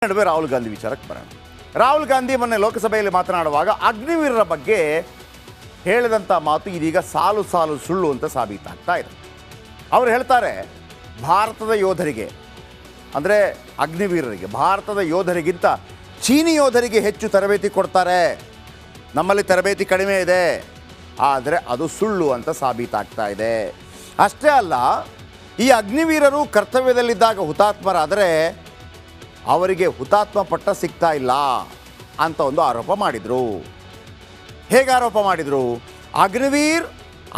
ನಡುವೆ ರಾಹುಲ್ ಗಾಂಧಿ ವಿಚಾರಕ್ಕೆ ಬರೋಣ. ರಾಹುಲ್ ಗಾಂಧಿ ಮೊನ್ನೆ ಲೋಕಸಭೆಯಲ್ಲಿ ಮಾತನಾಡುವಾಗ ಅಗ್ನಿವೀರರ ಬಗ್ಗೆ ಹೇಳಿದಂಥ ಮಾತು ಇದೀಗ ಸಾಲು ಸಾಲು ಸುಳ್ಳು ಅಂತ ಸಾಬೀತಾಗ್ತಾ ಇದೆ. ಅವರು ಹೇಳ್ತಾರೆ, ಭಾರತದ ಯೋಧರಿಗೆ ಅಂದರೆ ಅಗ್ನಿವೀರರಿಗೆ ಭಾರತದ ಯೋಧರಿಗಿಂತ ಚೀನಿ ಯೋಧರಿಗೆ ಹೆಚ್ಚು ತರಬೇತಿ ಕೊಡ್ತಾರೆ, ನಮ್ಮಲ್ಲಿ ತರಬೇತಿ ಕಡಿಮೆ ಇದೆ. ಆದರೆ ಅದು ಸುಳ್ಳು ಅಂತ ಸಾಬೀತಾಗ್ತಾ ಇದೆ. ಅಷ್ಟೇ ಅಲ್ಲ, ಈ ಅಗ್ನಿವೀರರು ಕರ್ತವ್ಯದಲ್ಲಿದ್ದಾಗ ಹುತಾತ್ಮರಾದರೆ ಅವರಿಗೆ ಹುತಾತ್ಮ ಪಟ್ಟ ಸಿಗ್ತಾ ಇಲ್ಲ ಅಂತ ಒಂದು ಆರೋಪ ಮಾಡಿದರು. ಹೇಗೆ ಆರೋಪ ಮಾಡಿದರು? ಅಗ್ನಿವೀರ್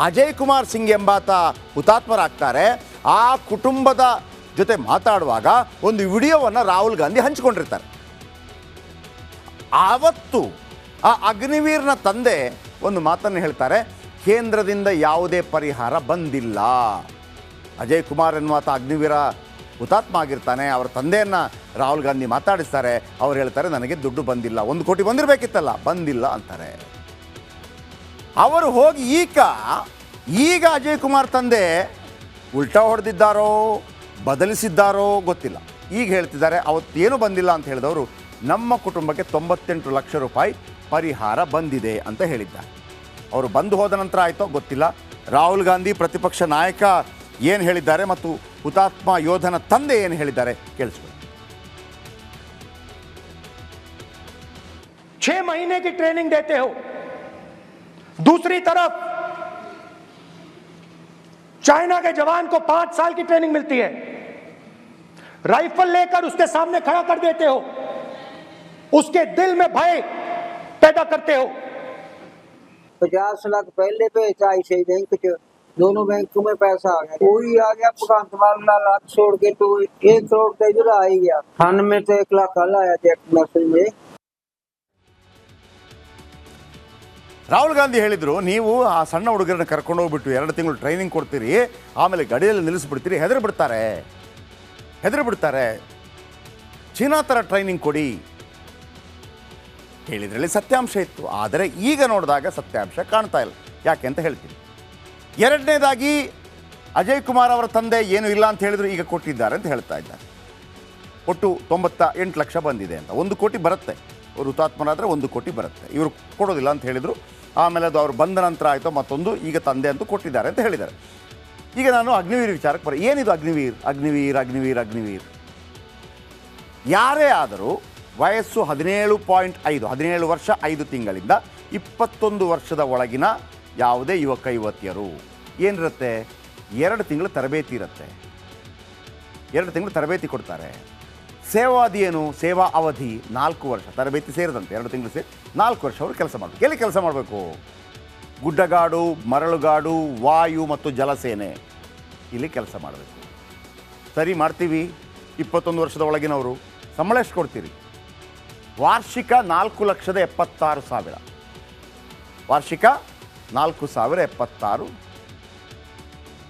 ಅಜಯ್ ಕುಮಾರ್ ಸಿಂಗ್ ಎಂಬಾತ ಹುತಾತ್ಮರಾಗ್ತಾರೆ, ಆ ಕುಟುಂಬದ ಜೊತೆ ಮಾತಾಡುವಾಗ ಒಂದು ವಿಡಿಯೋವನ್ನು ರಾಹುಲ್ ಗಾಂಧಿ ಹಂಚಿಕೊಂಡಿರ್ತಾರೆ. ಆವತ್ತು ಆ ಅಗ್ನಿವೀರ್ನ ತಂದೆ ಒಂದು ಮಾತನ್ನು ಹೇಳ್ತಾರೆ, ಕೇಂದ್ರದಿಂದ ಯಾವುದೇ ಪರಿಹಾರ ಬಂದಿಲ್ಲ. ಅಜಯ್ ಕುಮಾರ್ ಎನ್ನುವಾತ ಅಗ್ನಿವೀರ ಹುತಾತ್ಮ ಆಗಿರ್ತಾನೆ, ಅವರ ತಂದೆಯನ್ನು ರಾಹುಲ್ ಗಾಂಧಿ ಮಾತಾಡಿಸ್ತಾರೆ. ಅವ್ರು ಹೇಳ್ತಾರೆ, ನನಗೆ ದುಡ್ಡು ಬಂದಿಲ್ಲ, 1 ಕೋಟಿ ಬಂದಿರಬೇಕಿತ್ತಲ್ಲ, ಬಂದಿಲ್ಲ ಅಂತಾರೆ. ಅವರು ಹೋಗಿ ಈಗ ಅಜಯ್ ಕುಮಾರ್ ತಂದೆ ಉಲ್ಟಾ ಹೊಡೆದಿದ್ದಾರೋ ಬದಲಿಸಿದ್ದಾರೋ ಗೊತ್ತಿಲ್ಲ. ಈಗ ಹೇಳ್ತಿದ್ದಾರೆ, ಅವತ್ತೇನು ಬಂದಿಲ್ಲ ಅಂತ ಹೇಳಿದವರು ನಮ್ಮ ಕುಟುಂಬಕ್ಕೆ 98 ಲಕ್ಷ ರೂಪಾಯಿ ಪರಿಹಾರ ಬಂದಿದೆ ಅಂತ ಹೇಳಿದ್ದಾರೆ. ಅವರು ಬಂದು ಹೋದ ನಂತರ ಆಯಿತೋ ಗೊತ್ತಿಲ್ಲ. ರಾಹುಲ್ ಗಾಂಧಿ ಪ್ರತಿಪಕ್ಷ ನಾಯಕ ಏನು ಹೇಳಿದ್ದಾರೆ ಮತ್ತು ಹುತಾತ್ಮ ಯೋಧನ ತಂದೆ ಏನು ಹೇಳಿದ್ದಾರೆ ಕೇಳಿಸ್ಕೊಳ್ಳಿ. 6 महीने की ट्रेनिंग देते हो, दूसरी तरफ चाइना के जवान को 5 साल की ट्रेनिंग मिलती है, राइफल लेकर उसके सामने खड़ा कर देते हो, उसके दिल में भय पैदा करते हो। 50 लाख पहले पे ICICI बैंक च दोनों बैंकों में पैसा आ गया, कोई आ गया भगवंत मान लाख छोड़ के तो 1 करोड़ तो इधर आ ही गया। खान में तो 1 लाख कल आया चेक मैसेज में। ರಾಹುಲ್ ಗಾಂಧಿ ಹೇಳಿದರು, ನೀವು ಆ ಸಣ್ಣ ಹುಡುಗರನ್ನ ಕರ್ಕೊಂಡು ಹೋಗ್ಬಿಟ್ಟು 2 ತಿಂಗಳು ಟ್ರೈನಿಂಗ್ ಕೊಡ್ತೀರಿ, ಆಮೇಲೆ ಗಡಿಯಲ್ಲಿ ನಿಲ್ಲಿಸ್ಬಿಡ್ತೀರಿ, ಹೆದರಿ ಬಿಡ್ತಾರೆ. ಚೀನಾ ಥರ ಟ್ರೈನಿಂಗ್ ಕೊಡಿ ಹೇಳಿದ್ರಲ್ಲಿ ಸತ್ಯಾಂಶ ಇತ್ತು. ಆದರೆ ಈಗ ನೋಡಿದಾಗ ಸತ್ಯಾಂಶ ಕಾಣ್ತಾ ಇಲ್ಲ. ಯಾಕೆ ಅಂತ ಹೇಳ್ತೀನಿ. ಎರಡನೇದಾಗಿ ಅಜಯ್ ಕುಮಾರ್ ಅವರ ತಂದೆ ಏನು ಇಲ್ಲ ಅಂತ ಹೇಳಿದ್ರು, ಈಗ ಕೊಟ್ಟಿದ್ದಾರೆ ಅಂತ ಹೇಳ್ತಾ ಇದ್ದಾರೆ. ಒಟ್ಟು 98 ಲಕ್ಷ ಬಂದಿದೆ ಅಂತ. 1 ಕೋಟಿ ಬರುತ್ತೆ, ಅವರು ಹುತಾತ್ಮರಾದರೆ 1 ಕೋಟಿ ಬರುತ್ತೆ. ಇವರು ಕೊಡೋದಿಲ್ಲ ಅಂತ ಹೇಳಿದರು. ಆಮೇಲೆ ಅದು ಅವ್ರು ಬಂದ ನಂತರ ಆಯಿತು ಮತ್ತೊಂದು, ಈಗ ತಂದೆ ಅಂತೂ ಕೊಟ್ಟಿದ್ದಾರೆ ಅಂತ ಹೇಳಿದ್ದಾರೆ. ಈಗ ನಾನು ಅಗ್ನಿವೀರ್ ವಿಚಾರಕ್ಕೆ ಏನಿದು ಅಗ್ನಿವೀರ್ ಯಾರೇ ಆದರೂ ವಯಸ್ಸು 17 ವರ್ಷ 5 ತಿಂಗಳಿಂದ 21 ವರ್ಷದ ಒಳಗಿನ ಯಾವುದೇ ಯುವಕ ಯುವತಿಯರು ಏನಿರುತ್ತೆ, 2 ತಿಂಗಳು ತರಬೇತಿ ಇರುತ್ತೆ. 2 ತಿಂಗಳು ತರಬೇತಿ ಕೊಡ್ತಾರೆ. ಸೇವಾವಧಿ ಏನು? ಸೇವಾ ಅವಧಿ 4 ವರ್ಷ, ತರಬೇತಿ ಸೇರಿದಂತೆ 2 ತಿಂಗಳು ಸೇರಿ 4 ವರ್ಷ ಅವರು ಕೆಲಸ ಮಾಡಬೇಕು. ಎಲ್ಲಿ ಕೆಲಸ ಮಾಡಬೇಕು? ಗುಡ್ಡಗಾಡು, ಮರಳುಗಾಡು, ವಾಯು ಮತ್ತು ಜಲಸೇನೆ, ಇಲ್ಲಿ ಕೆಲಸ ಮಾಡಬೇಕು. ಸರಿ, ಮಾಡ್ತೀವಿ. 21 ವರ್ಷದ ಒಳಗಿನವರು ಸಂಬಳ ಎಷ್ಟು ಕೊಡ್ತೀರಿ? ವಾರ್ಷಿಕ 4,76,000. ವಾರ್ಷಿಕ 4,76,000.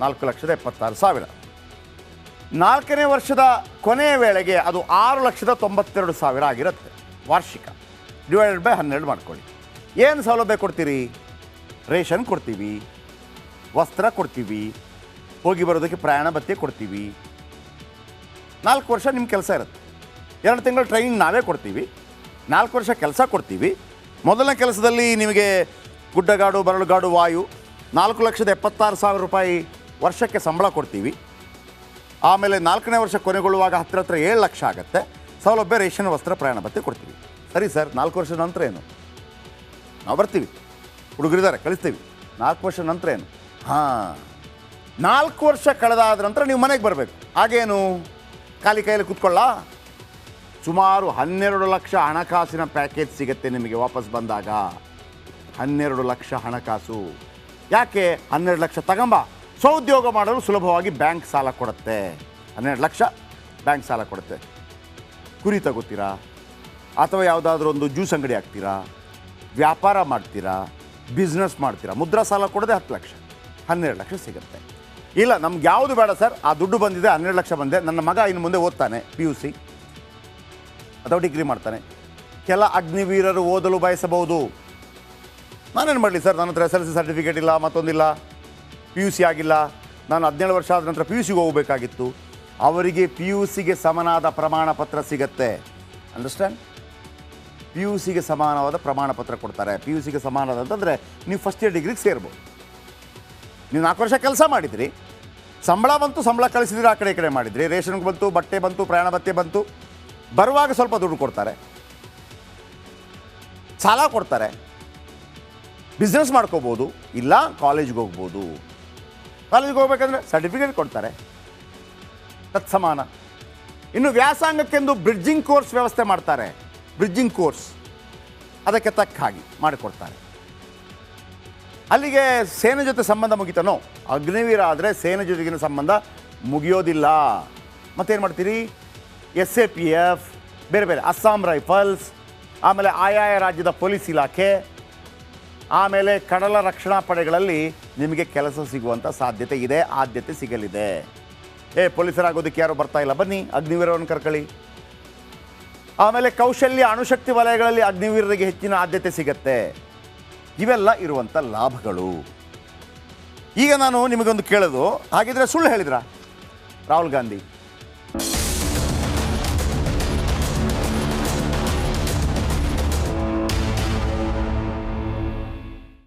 4,76,000. 4ನೇ ವರ್ಷದ ಕೊನೆಯ ವೇಳೆಗೆ ಅದು 6,92,000 ಆಗಿರುತ್ತೆ ವಾರ್ಷಿಕ. ಡಿವೈಡೆಡ್ ಬೈ 12 ಮಾಡ್ಕೊಳ್ಳಿ. ಏನು ಸೌಲಭ್ಯ ಕೊಡ್ತೀರಿ? ರೇಷನ್ ಕೊಡ್ತೀವಿ, ವಸ್ತ್ರ ಕೊಡ್ತೀವಿ, ಹೋಗಿ ಬರೋದಕ್ಕೆ ಪ್ರಯಾಣ ಭತ್ಯೆ ಕೊಡ್ತೀವಿ. 4 ವರ್ಷ ನಿಮ್ಮ ಕೆಲಸ ಇರುತ್ತೆ. 2 ತಿಂಗಳು ಟ್ರೈನಿಂಗ್ ನಾವೇ ಕೊಡ್ತೀವಿ, 4 ವರ್ಷ ಕೆಲಸ ಕೊಡ್ತೀವಿ. ಮೊದಲನೇ ಕೆಲಸದಲ್ಲಿ ನಿಮಗೆ ಗುಡ್ಡಗಾಡು, ಬರಳುಗಾಡು, ವಾಯು 4,76,000 ರೂಪಾಯಿ ವರ್ಷಕ್ಕೆ ಸಂಬಳ ಕೊಡ್ತೀವಿ. ಆಮೇಲೆ 4ನೇ ವರ್ಷ ಕೊನೆಗೊಳ್ಳುವಾಗ ಹತ್ತಿರ 7 ಲಕ್ಷ ಆಗುತ್ತೆ. ಸೌಲಭ್ಯ, ರೇಷನ್, ವಸ್ತ್ರ, ಪ್ರಯಾಣ ಭತ್ಯೆ ಕೊಡ್ತೀವಿ. ಸರಿ ಸರ್, 4 ವರ್ಷದ ನಂತರ ಏನು? ನಾವು ಬರ್ತೀವಿ, ಹುಡುಗರಿದ್ದಾರೆ, ಕಳಿಸ್ತೀವಿ. 4 ವರ್ಷದ ನಂತರ ಏನು? 4 ವರ್ಷ ಕಳೆದಾದ ನಂತರ ನೀವು ಮನೆಗೆ ಬರಬೇಕು. ಹಾಗೇನು ಖಾಲಿ ಕೈಯಲ್ಲಿ ಕೂತ್ಕೊಳ್ಳ? ಸುಮಾರು 12 ಲಕ್ಷ ಹಣಕಾಸಿನ ಪ್ಯಾಕೇಜ್ ಸಿಗುತ್ತೆ ನಿಮಗೆ ವಾಪಸ್ ಬಂದಾಗ. 12 ಲಕ್ಷ ಹಣಕಾಸು. ಯಾಕೆ? 12 ಲಕ್ಷ ತಗೊಂಬ, ಸ್ವಉದ್ಯೋಗ ಮಾಡಲು ಸುಲಭವಾಗಿ ಬ್ಯಾಂಕ್ ಸಾಲ ಕೊಡುತ್ತೆ. 12 ಲಕ್ಷ ಬ್ಯಾಂಕ್ ಸಾಲ ಕೊಡುತ್ತೆ. ಕುರಿ ತಗೋತೀರಾ, ಅಥವಾ ಯಾವುದಾದ್ರೂ ಒಂದು ಜ್ಯೂಸ್ ಅಂಗಡಿ ಹಾಕ್ತೀರಾ, ವ್ಯಾಪಾರ ಮಾಡ್ತೀರಾ, ಬಿಸ್ನೆಸ್ ಮಾಡ್ತೀರಾ, ಮುದ್ರಾ ಸಾಲ ಕೊಡೋದೇ 10 ಲಕ್ಷ. 12 ಲಕ್ಷ ಸಿಗುತ್ತೆ. ಇಲ್ಲ, ನಮ್ಗೆ ಯಾವುದು ಬೇಡ ಸರ್, ಆ ದುಡ್ಡು ಬಂದಿದೆ, 12 ಲಕ್ಷ ಬಂದಿದೆ, ನನ್ನ ಮಗ ಇನ್ನು ಮುಂದೆ ಓದ್ತಾನೆ, PUC ಅಥವಾ ಡಿಗ್ರಿ ಮಾಡ್ತಾನೆ. ಕೆಲ ಅಗ್ನಿವೀರರು ಓದಲು ಬಯಸಬಹುದು. ನಾನೇನು ಮಾಡಲಿ ಸರ್, ನನ್ನ ಹತ್ರ SSLC ಸರ್ಟಿಫಿಕೇಟ್ ಇಲ್ಲ, ಮತ್ತೊಂದಿಲ್ಲ, PUC ಆಗಿಲ್ಲ, ನಾನು 17 ವರ್ಷ ಆದ ನಂತರ PUCಗೆ ಹೋಗಬೇಕಾಗಿತ್ತು. ಅವರಿಗೆ PUCಗೆ ಸಮನಾದ ಪ್ರಮಾಣ ಪತ್ರ ಸಿಗುತ್ತೆ. ಅಂಡರ್ಸ್ಟ್ಯಾಂಡ್? ಪಿ ಯು ಸಿಗೆ ಸಮಾನವಾದ ಪ್ರಮಾಣ ಪತ್ರ ಕೊಡ್ತಾರೆ. ಪಿ ಯು ಸಿಗೆ ಸಮಾನವಾದ ಅಂತಂದರೆ ನೀವು ಫಸ್ಟ್ ಇಯರ್ ಡಿಗ್ರಿಗೆ ಸೇರ್ಬೋದು. ನೀವು 4 ವರ್ಷ ಕೆಲಸ ಮಾಡಿದ್ರಿ, ಸಂಬಳ ಬಂತು, ಸಂಬಳ ಕಳಿಸಿದ್ರೆ ಆ ಕಡೆ ಈ ಕಡೆ ಮಾಡಿದ್ರಿ, ರೇಷನ್ಗೆ ಬಂತು, ಬಟ್ಟೆ ಬಂತು, ಪ್ರಯಾಣ ಭತ್ಯೆ ಬಂತು, ಬರುವಾಗ ಸ್ವಲ್ಪ ದುಡ್ಡು ಕೊಡ್ತಾರೆ, ಸಾಲ ಕೊಡ್ತಾರೆ, ಬಿಸ್ನೆಸ್ ಮಾಡ್ಕೋಬೋದು, ಇಲ್ಲ ಕಾಲೇಜ್ಗೆ ಹೋಗ್ಬೋದು. ಕಾಲೇಜ್ಗೆ ಹೋಗ್ಬೇಕಂದ್ರೆ ಸರ್ಟಿಫಿಕೇಟ್ ಕೊಡ್ತಾರೆ, ತತ್ಸಮಾನ. ಇನ್ನು ವ್ಯಾಸಂಗಕ್ಕೆಂದು ಬ್ರಿಡ್ಜಿಂಗ್ ಕೋರ್ಸ್ ವ್ಯವಸ್ಥೆ ಮಾಡ್ತಾರೆ. ಬ್ರಿಡ್ಜಿಂಗ್ ಕೋರ್ಸ್ ಅದಕ್ಕೆ ತಕ್ಕ ಹಾಗೆ ಮಾಡಿಕೊಡ್ತಾರೆ. ಅಲ್ಲಿಗೆ ಸೇನೆ ಜೊತೆ ಸಂಬಂಧ ಮುಗಿತನೋ? ಅಗ್ನಿವೀರ ಆದರೆ ಸೇನೆ ಜೊತೆಗಿನ ಸಂಬಂಧ ಮುಗಿಯೋದಿಲ್ಲ. ಮತ್ತೇನು ಮಾಡ್ತೀರಿ? SAPF, ಬೇರೆ ಬೇರೆ ಅಸ್ಸಾಂ ರೈಫಲ್ಸ್, ಆಮೇಲೆ ಆಯಾಯ ರಾಜ್ಯದ ಪೊಲೀಸ್ ಇಲಾಖೆ, ಆಮೇಲೆ ಕಡಲ ರಕ್ಷಣಾ ಪಡೆಗಳಲ್ಲಿ ನಿಮಗೆ ಕೆಲಸ ಸಿಗುವಂಥ ಸಾಧ್ಯತೆ ಇದೆ, ಆದ್ಯತೆ ಸಿಗಲಿದೆ. ಪೊಲೀಸರಾಗೋದಕ್ಕೆ ಯಾರು ಬರ್ತಾ ಇಲ್ಲ, ಬನ್ನಿ ಅಗ್ನಿವೀರವನ್ನು ಕರ್ಕೊಳ್ಳಿ. ಆಮೇಲೆ ಕೌಶಲ್ಯ ಅಣುಶಕ್ತಿ ವಲಯಗಳಲ್ಲಿ ಅಗ್ನಿವೀರರಿಗೆ ಹೆಚ್ಚಿನ ಆದ್ಯತೆ ಸಿಗತ್ತೆ. ಇವೆಲ್ಲ ಇರುವಂಥ ಲಾಭಗಳು. ಈಗ ನಾನು ನಿಮಗೊಂದು ಕೇಳೋದು, ಹಾಗಿದ್ರೆ ಸುಳ್ಳು ಹೇಳಿದ್ರಾ ರಾಹುಲ್ ಗಾಂಧಿ?